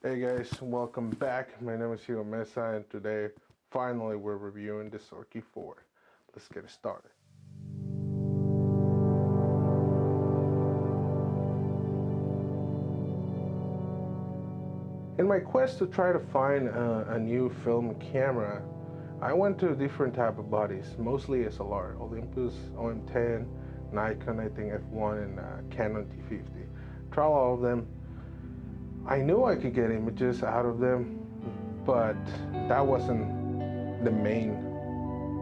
Hey guys, welcome back. My name is Hugo Mesa, and today, finally, we're reviewing the Zorki 4. Let's get it started. In my quest to try to find a new film camera, I went to different type of bodies, mostly SLR, Olympus, OM10, Nikon, I think F1, and Canon T50. Trial all of them. I knew I could get images out of them, but that wasn't the main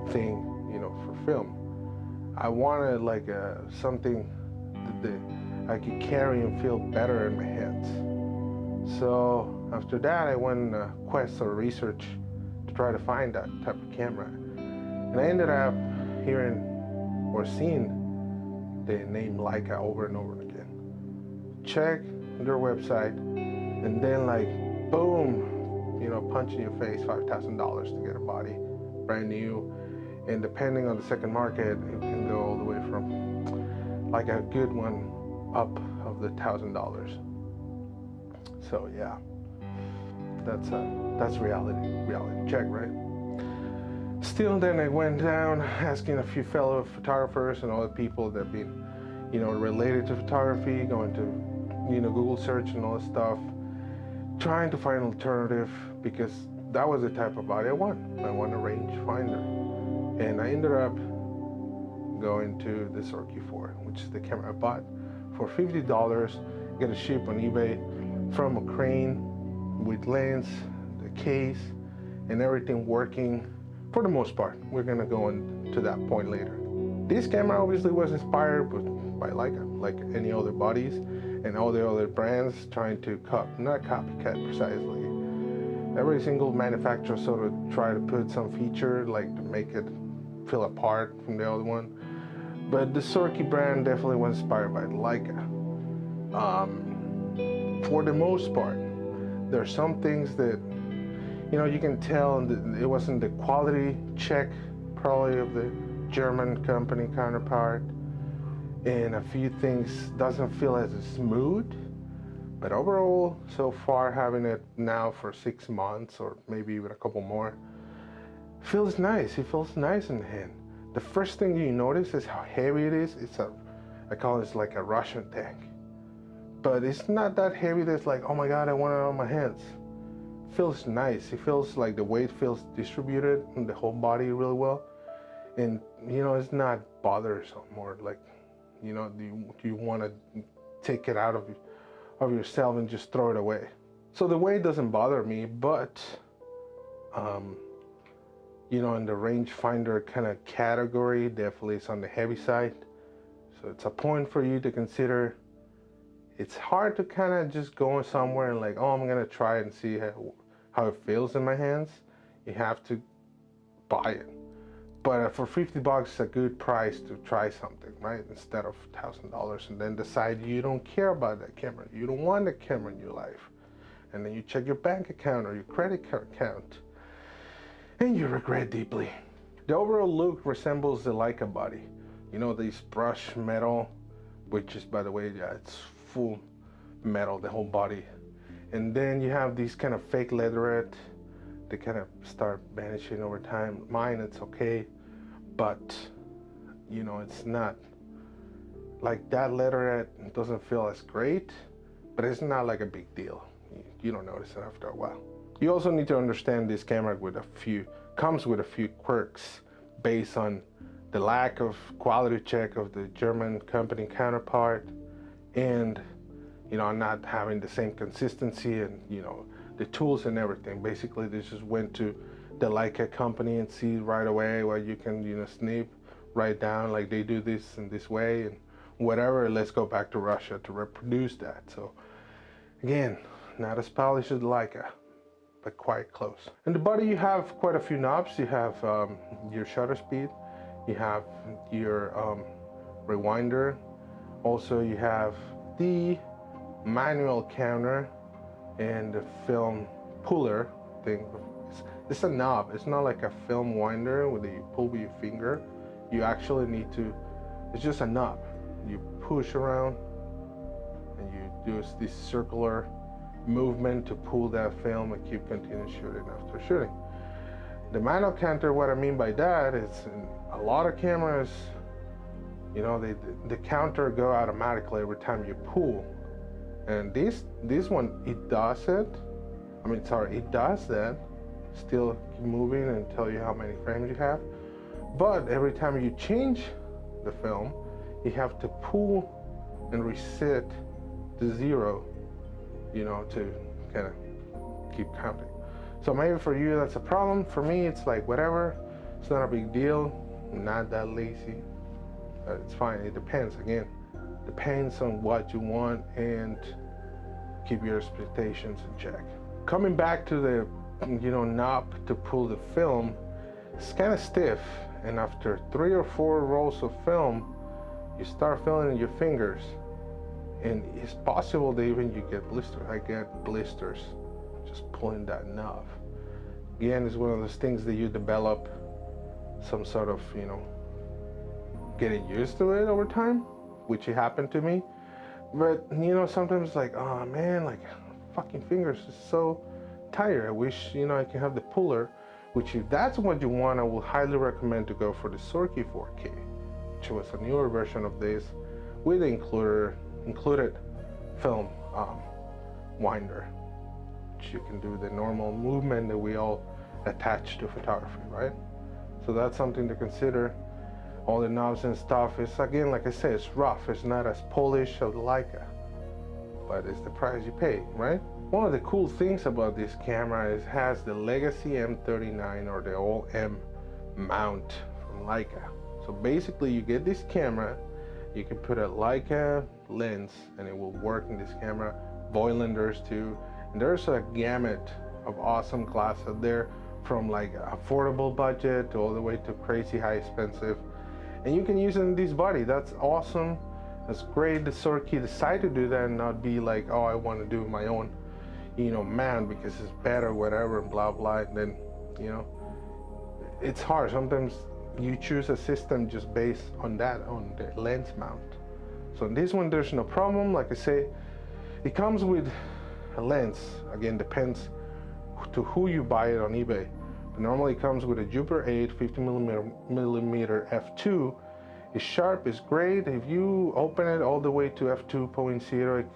thing, for film. I wanted like something that I could carry and feel better in my hands. So after that, I went on a quest or research to try to find that type of camera. And I ended up hearing or seeing the name Leica over and over again. Check their website, and then like, boom, punch in your face, $5,000 to get a body, brand new. And depending on the second market, it can go all the way from like a good one up of the $1,000. So yeah, that's reality check, right? Still, then I went down asking a few fellow photographers and other people that have been, related to photography, going to, Google search and all this stuff, trying to find an alternative, because that was the type of body I want. I want a range finder. And I ended up going to the Zorki 4, which is the camera I bought for $50. Get it shipped on eBay from Ukraine with lens, the case, and everything working for the most part. We're gonna go into that point later. This camera obviously was inspired by Leica, like any other bodies and all the other brands trying to not copycat precisely. Every single manufacturer sort of try to put some feature like to make it feel apart from the other one. But the Zorki brand definitely was inspired by Leica. For the most part, there are some things that, you can tell it wasn't the quality check probably of the German company counterpart. And a few things doesn't feel as smooth. But overall, so far, having it now for 6 months or maybe even a couple more, feels nice. It feels nice in the hand. The first thing you notice is how heavy it is. I call it like a Russian tank. But it's not that heavy that's like, oh my God, I want it on my hands. It feels nice. It feels like the weight feels distributed in the whole body really well. And, it's not bothersome or like, you want to take it out of yourself and just throw it away. So the weight doesn't bother me, but in the rangefinder kind of category, definitely it's on the heavy side. So it's a point for you to consider. It's hard to kind of just go somewhere and like, oh, I'm gonna try it and see how it feels in my hands. You have to buy it. But for $50, it's a good price to try something, right? Instead of $1,000, and then decide you don't care about that camera. You don't want the camera in your life. And then you check your bank account or your credit card account, and you regret deeply. The overall look resembles the Leica body. These brushed metal, which is, by the way, yeah, it's full metal, the whole body. And then you have these kind of fake leatherette. They kind of start vanishing over time. Mine, it's okay, but it's not like that leatherette. It doesn't feel as great, but it's not like a big deal. You don't notice it after a while. You also need to understand this camera comes with a few quirks based on the lack of quality check of the German company counterpart, and not having the same consistency and the tools and everything. Basically, they just went to the Leica company and see right away what you can snip, write down like they do this in this way and whatever. Let's go back to Russia to reproduce that. So again, not as polished as Leica, but quite close. In the body, you have quite a few knobs. You have your shutter speed, you have your rewinder. Also, you have the manual counter and the film puller thing. It's a knob. It's not like a film winder where you pull with your finger. You actually need to, it's just a knob. You push around and you do this circular movement to pull that film and keep continuing shooting after shooting. The manual counter, what I mean by that is in a lot of cameras, you know, the counter go automatically every time you pull. And this one, it does it. I mean, sorry, it does that. Still keep moving and tell you how many frames you have. But every time you change the film, you have to pull and reset to 0, you know, to kind of keep counting. So maybe for you that's a problem. For me, it's like whatever. It's not a big deal. I'm not that lazy. It's fine. It depends. Again, depends on what you want, and keep your expectations in check. Coming back to the, you know, knob to pull the film, it's kind of stiff, and after 3 or 4 rolls of film, you start feeling in your fingers, and it's possible that even you get blisters. I get blisters just pulling that knob. Again, it's one of those things that you develop some sort of, you know, getting used to it over time, which it happened to me. But you know, sometimes like, oh man, like fucking fingers is so tired. I wish, you know, I can have the puller, which if that's what you want, I will highly recommend to go for the Zorki 4K, which was a newer version of this with the included film winder, which you can do the normal movement that we all attach to photography, right? So that's something to consider. All the knobs and stuff is, again, like I said, it's rough. It's not as polished as Leica, but it's the price you pay, right? One of the cool things about this camera is it has the Legacy M39 or the all M mount from Leica. So basically you get this camera, you can put a Leica lens and it will work in this camera. Voigtlanders too. And there's a gamut of awesome glass out there, from like affordable budget all the way to crazy high expensive. And you can use it in this body. That's awesome. That's great. The Zorki decided to do that and not be like, oh, I want to do my own, you know, mount because it's better, whatever, and blah, blah. And then, you know, it's hard. Sometimes you choose a system just based on that, on the lens mount. So in this one, there's no problem. Like I say, it comes with a lens. Again, depends to who you buy it on eBay. But normally it comes with a Jupiter 8 50mm f2. It's sharp, it's great. If you open it all the way to f2.0, it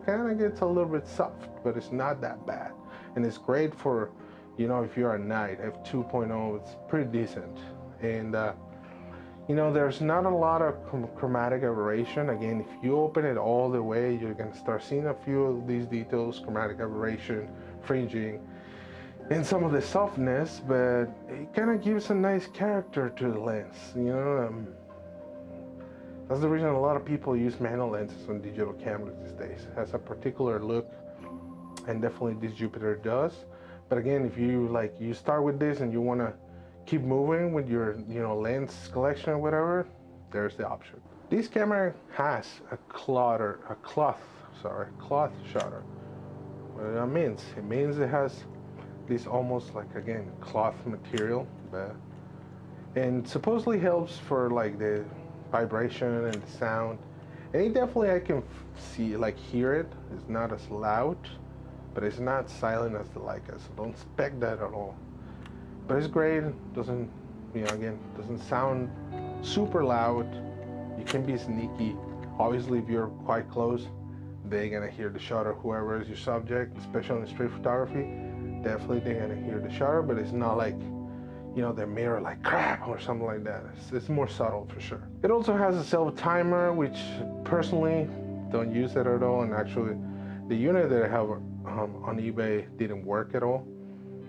kind of gets a little bit soft, but it's not that bad. And it's great for, you know, if you're at night. f2.0, it's pretty decent. And you know, there's not a lot of chromatic aberration. Again, if you open it all the way, you're gonna start seeing a few of these details, chromatic aberration, fringing, and some of the softness, but it kind of gives a nice character to the lens, you know. That's the reason a lot of people use manual lenses on digital cameras these days. It has a particular look, and definitely this Jupiter does. But again, if you like, you start with this and you want to keep moving with your, you know, lens collection or whatever, there's the option. This camera has a cloth shutter. What that means? It means it has this almost like, again, cloth material, and supposedly helps for like the vibration and the sound. And it definitely, I can see, like, hear it. It's not as loud, but it's not silent as the Leica, so don't expect that at all. But it's great. Doesn't, you know, again, doesn't sound super loud. You can be sneaky. Obviously, if you're quite close, they're gonna hear the shutter, whoever is your subject, especially in street photography. Definitely they're gonna hear the shutter, but it's not like, you know, the mirror like crap or something like that. It's more subtle for sure. It also has a self-timer, which personally don't use it at all. And actually, the unit that I have on eBay didn't work at all.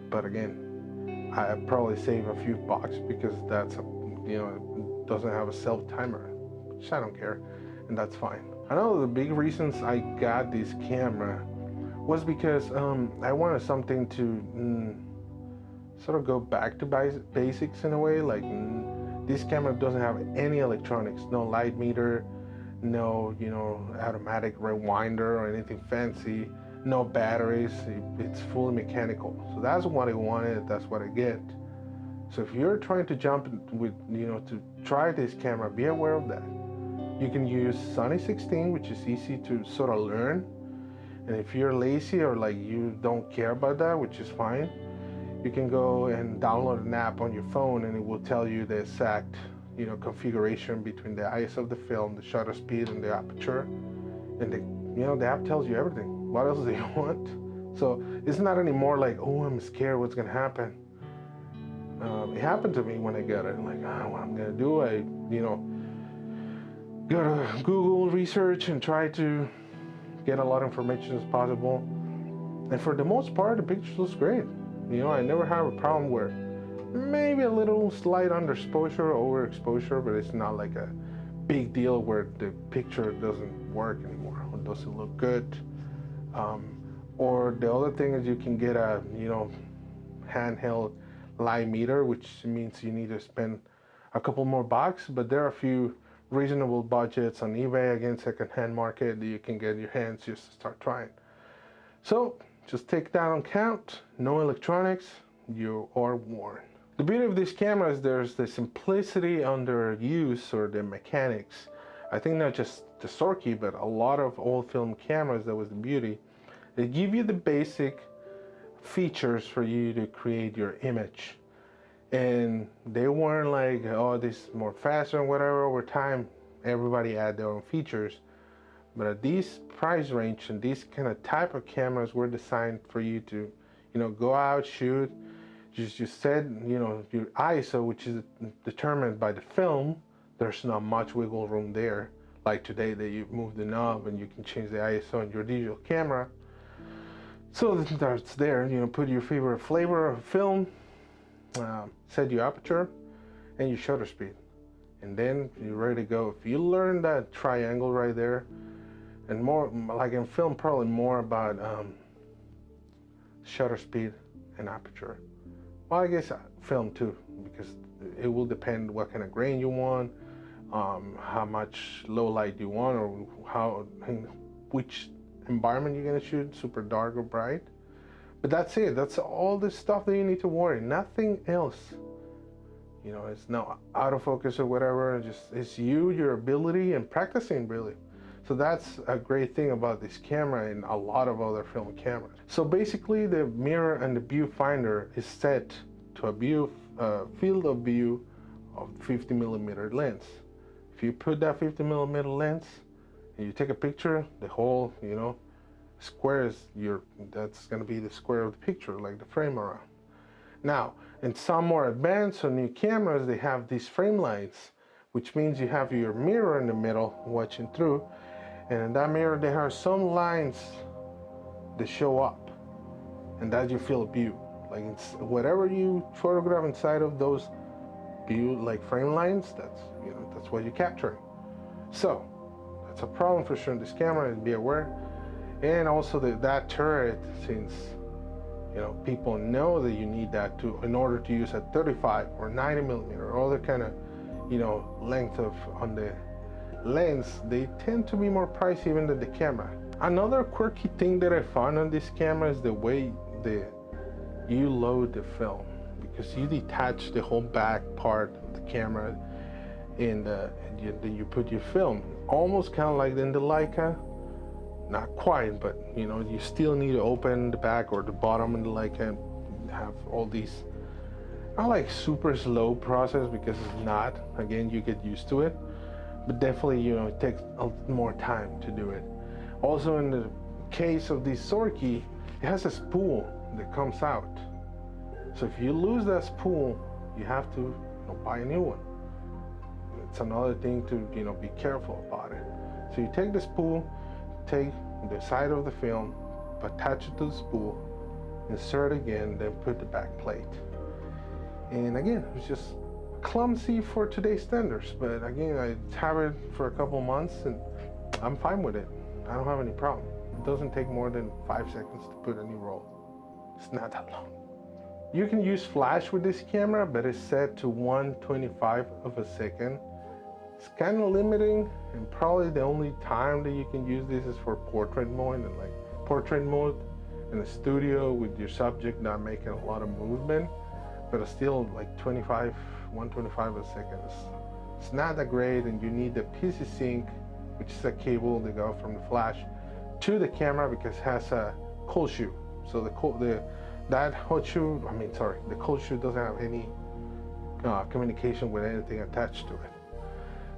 But again, I probably save a few bucks because that's a, you know, it doesn't have a self-timer, which I don't care, and that's fine. I know the big reasons I got this camera was because I wanted something to sort of go back to basics in a way. Like, this camera doesn't have any electronics, no light meter, no, you know, automatic rewinder or anything fancy, no batteries. It's fully mechanical. So that's what I wanted, that's what I get. So if you're trying to jump with, you know, to try this camera, be aware of that. You can use Sunny 16, which is easy to sort of learn. And if you're lazy or like you don't care about that, which is fine, you can go and download an app on your phone and it will tell you the exact, configuration between the ISO of the film, the shutter speed, and the aperture. And the app tells you everything. What else do you want? So it's not anymore like, oh, I'm scared what's gonna happen. It happened to me when I got it. I'm like, what I'm gonna do? I, go to Google research and try to get a lot of information as possible. And for the most part, the pictures looks great. I never have a problem where maybe a little slight underexposure or overexposure, but it's not like a big deal where the picture doesn't work anymore or doesn't look good. Or the other thing is you can get a, handheld light meter, which means you need to spend a couple more bucks, but there are a few reasonable budgets on eBay, again, secondhand market, that you can get your hands just to start trying. So just take that on count. No electronics, you are warned. The beauty of these cameras, there's the simplicity under use or the mechanics. I think not just the Zorki, but a lot of old film cameras, that was the beauty. They give you the basic features for you to create your image. And they weren't like, oh, this is more faster and whatever. Over time, everybody add their own features. But at this price range and these kind of type of cameras were designed for you to, go out, shoot. You said, your ISO, which is determined by the film. There's not much wiggle room there. Like today that you move the knob and you can change the ISO on your digital camera. So that's there, put your favorite flavor of film, set your aperture and your shutter speed. And then you're ready to go. If you learn that triangle right there, and more, like in film, probably more about shutter speed and aperture. Well, I guess film too, because it will depend what kind of grain you want, how much low light you want, or which environment you're gonna shoot, super dark or bright. But that's it. That's all the stuff that you need to worry. Nothing else. It's no autofocus or whatever. It's you, your ability, and practicing really. So that's a great thing about this camera and a lot of other film cameras. So basically, the mirror and the viewfinder is set to a field of view of 50mm lens. If you put that 50mm lens and you take a picture, the whole, square is that's going to be the square of the picture, like the frame around. Now, in some more advanced or new cameras, they have these frame lines, which means you have your mirror in the middle watching through, and in that mirror there are some lines that show up, and that's your field of view. Like whatever you photograph inside of those view, like frame lines, that's what you're capturing. So that's a problem for sure in this camera, and be aware. And also that turret, since people know that you need that in order to use a 35 or 90mm or other kind of length on the lens, they tend to be more pricey even than the camera. Another quirky thing that I found on this camera is the way you load the film, because you detach the whole back part of the camera and you put your film, almost kind of like in the Leica. Not quite, but you still need to open the back or the bottom of the Leica and have all these, not like super slow process, because it's not. Again, you get used to it, but definitely it takes more time to do it. Also, in the case of this Zorki, it has a spool that comes out. So if you lose that spool, you have to buy a new one. It's another thing to be careful about it. So you take the spool, take the side of the film, attach it to the spool, insert again, then put the back plate. And again, it's just clumsy for today's standards, but again, I have it for a couple months and I'm fine with it. I don't have any problem. It doesn't take more than 5 seconds to put a new roll. It's not that long. You can use flash with this camera, but it's set to 1/25 of a second. It's kind of limiting, and probably the only time that you can use this is for portrait mode, and like portrait mode in the studio with your subject not making a lot of movement, but it's still like 1/25 of a second. It's not that great, and you need the PC sync, which is a cable that goes from the flash to the camera because it has a cold shoe. So the cold shoe doesn't have any communication with anything attached to it.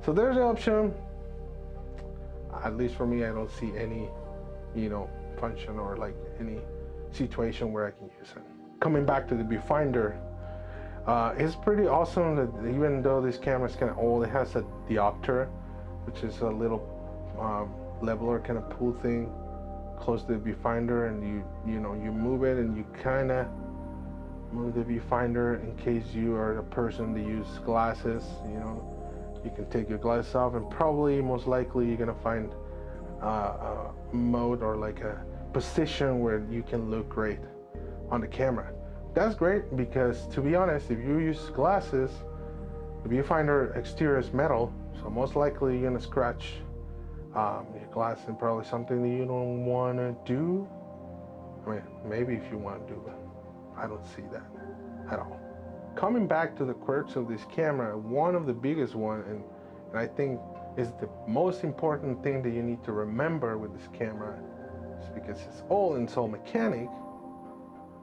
So there's an option. At least for me, I don't see any, function or like any situation where I can use it. Coming back to the viewfinder, it's pretty awesome that even though this camera is kind of old, it has a diopter, which is a little leveler kind of pull thing close to the viewfinder, and you move it and you kind of move the viewfinder in case you are a person that use glasses. You can take your glasses off, and probably most likely you're gonna find a mode or like a position where you can look great on the camera. That's great because, to be honest, if you use glasses, the viewfinder exterior is metal, so most likely you're gonna scratch your glass, and probably something that you don't want to do. I mean, maybe if you want to do it, I don't see that at all. Coming back to the quirks of this camera, one of the biggest one, and I think is the most important thing that you need to remember with this camera, is because it's all mechanic.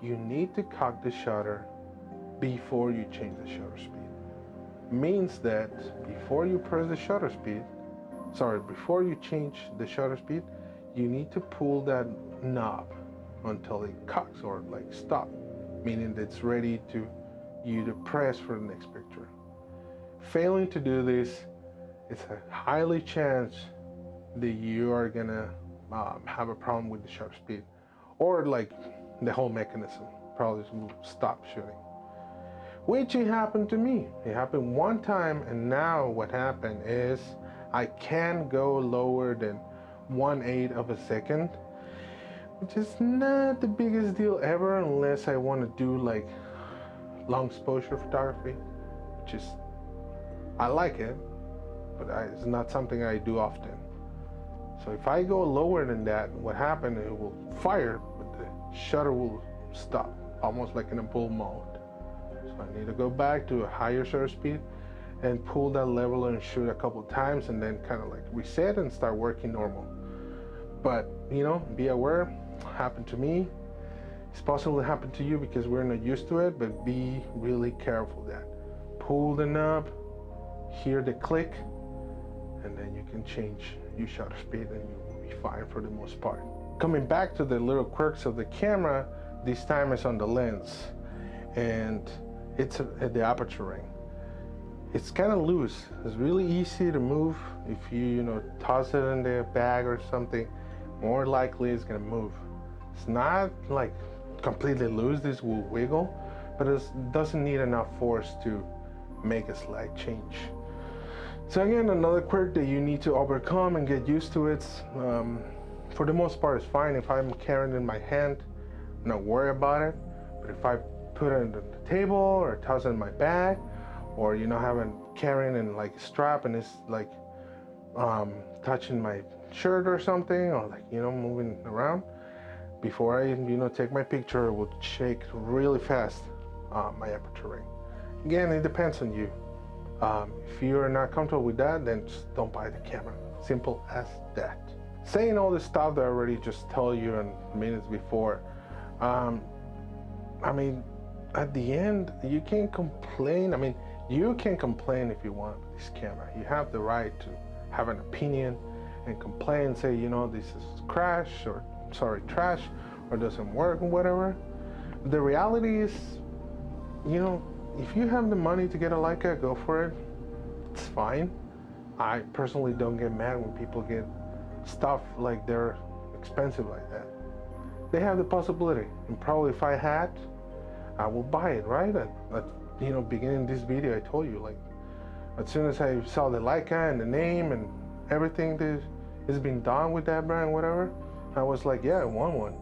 You need to cock the shutter before you change the shutter speed. Means that before you press the shutter speed, before you change the shutter speed, you need to pull that knob until it cocks or like stop, meaning that it's ready to you to press for the next picture. Failing to do this, it's a highly chance that you are gonna have a problem with the shutter speed, or like the whole mechanism probably will stop shooting. Which it happened to me. It happened one time, and now what happened is I can't go lower than 1/8 of a second, which is not the biggest deal ever unless I want to do like long exposure photography, which is, I like it, but it's not something I do often. So if I go lower than that, what happened, it will fire, but the shutter will stop, almost like in a bull mode. So I need to go back to a higher shutter speed and pull that leveler and shoot a couple times, and then kind of like reset and start working normal. But be aware, happened to me. It's possible to happen to you because we're not used to it, but be really careful that. Pull the knob, hear the click, and then you can change your shutter speed and you will be fine for the most part. Coming back to the little quirks of the camera, this time it's on the lens, and it's at the aperture ring. It's kind of loose. It's really easy to move. If you toss it in the bag or something, more likely it's gonna move. It's not like completely loose. This will wiggle, but it doesn't need enough force to make a slight change. So again, another quirk that you need to overcome and get used to it. For the most part, it's fine. If I'm carrying it in my hand, I'm not worried about it. But if I put it on the table or toss it in my bag, or having carrying in like a strap and it's like touching my shirt or something, or like moving around, before I take my picture, it will shake really fast my aperture ring. Again, it depends on you. If you're not comfortable with that, then just don't buy the camera. Simple as that. Saying all this stuff that I already just told you in minutes before, I mean, at the end, you can't complain. I mean, you can complain if you want with this camera. You have the right to have an opinion and complain, say, this is trash, or doesn't work, or whatever. The reality is, if you have the money to get a Leica, go for it. It's fine. I personally don't get mad when people get stuff like they're expensive like that. They have the possibility, and probably if I had, I will buy it, right? Beginning this video, I told you, like, as soon as I saw the Leica and the name and everything that has been done with that brand, whatever, I was like, yeah, I want one.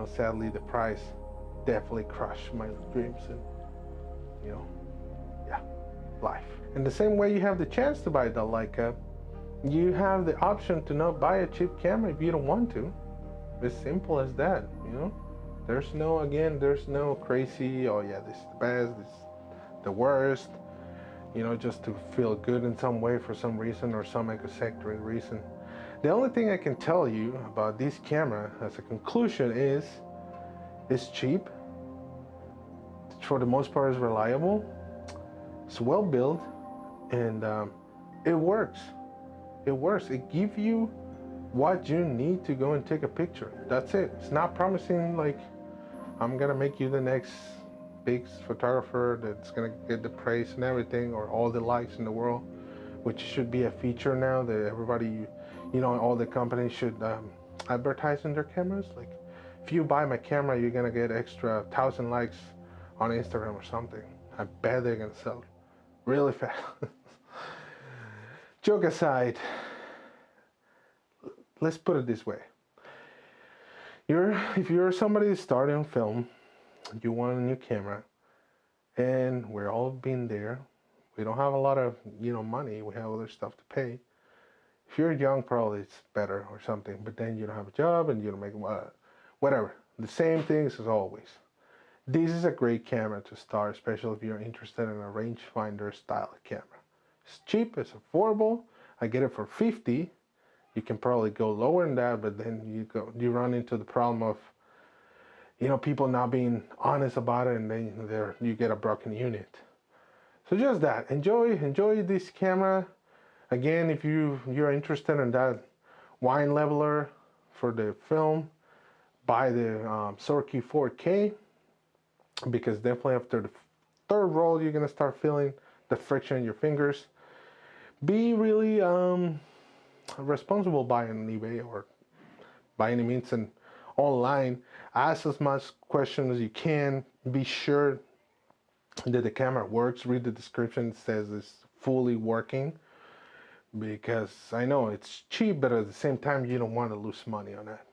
Sadly, the price definitely crushed my dreams, and life. In the same way you have the chance to buy the Leica, you have the option to not buy a cheap camera if you don't want to. As simple as that, There's no crazy, oh yeah, this is the best, this is the worst, just to feel good in some way for some reason or some eccentric reason. The only thing I can tell you about this camera as a conclusion is it's cheap, for the most part it's reliable, it's well built, and it works. It works. It gives you what you need to go and take a picture. That's it. It's not promising like I'm gonna make you the next big photographer that's gonna get the praise and everything, or all the likes in the world, which should be a feature now that everybody, all the companies should advertise in their cameras. Like, if you buy my camera, you're gonna get extra 1,000 likes on Instagram or something. I bet they're gonna sell really fast. Joke aside, let's put it this way. If you're somebody starting on film, you want a new camera, and we're all been there. We don't have a lot of money. We have other stuff to pay. If you're young, probably it's better or something. But then you don't have a job and you don't make whatever. The same things as always. This is a great camera to start, especially if you're interested in a rangefinder style camera. It's cheap, it's affordable. I get it for $50. You can probably go lower than that, but then you run into the problem of people not being honest about it, and then you get a broken unit. So just that. Enjoy this camera. Again, if you're interested in that wine leveler for the film, buy the Zorki 4K, because definitely after the third roll, you're gonna start feeling the friction in your fingers. Be really responsible buying on eBay or by any means and online. Ask as much questions as you can. Be sure that the camera works. Read the description. It says it's fully working, because I know it's cheap, but at the same time you don't want to lose money on that.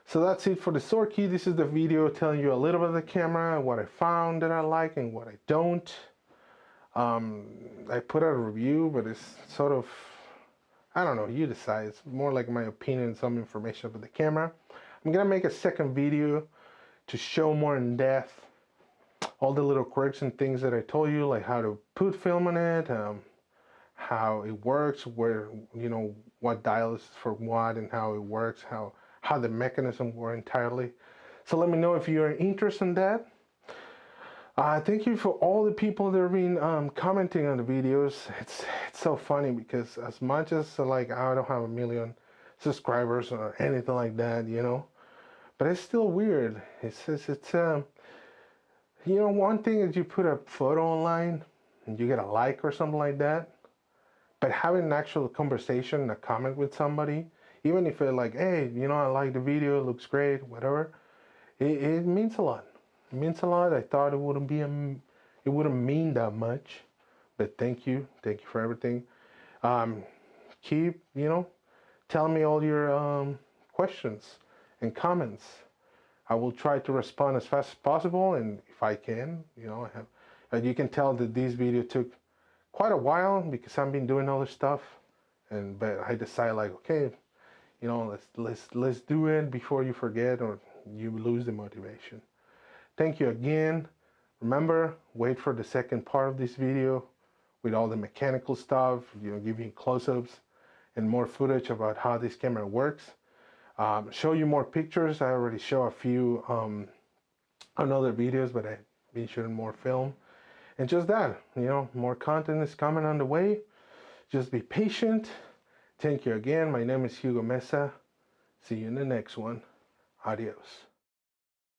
So that's it for the Zorki. This is the video telling you a little bit of the camera, what I found that I like and what I don't. I put out a review, but it's sort of, I don't know, you decide. It's more like my opinion, some information about the camera. I'm gonna make a second video to show more in depth all the little quirks and things that I told you, like how to put film on it, how it works, where, what dial is for what and how it works, how the mechanism works entirely. So let me know if you're interested in that. Thank you for all the people that have been commenting on the videos. It's so funny, because as much as like I don't have 1 million subscribers or anything like that, but it's still weird. It's one thing is you put a photo online and you get a like or something like that, but having an actual conversation, a comment with somebody, even if it's like, hey, I like the video, it looks great, whatever, it means a lot. It means a lot. I thought it wouldn't mean that much, but thank you for everything. Keep tell me all your questions and comments. I will try to respond as fast as possible, and if I can, you can tell that this video took quite a while because I've been doing other stuff, but I decided, like, okay, let's do it before you forget or you lose the motivation. Thank you again. Remember, wait for the second part of this video with all the mechanical stuff, giving close-ups and more footage about how this camera works. Show you more pictures. I already show a few on other videos, but I've been shooting more film. And just that, more content is coming on the way. Just be patient. Thank you again. My name is Hugo Mesa. See you in the next one. Adios.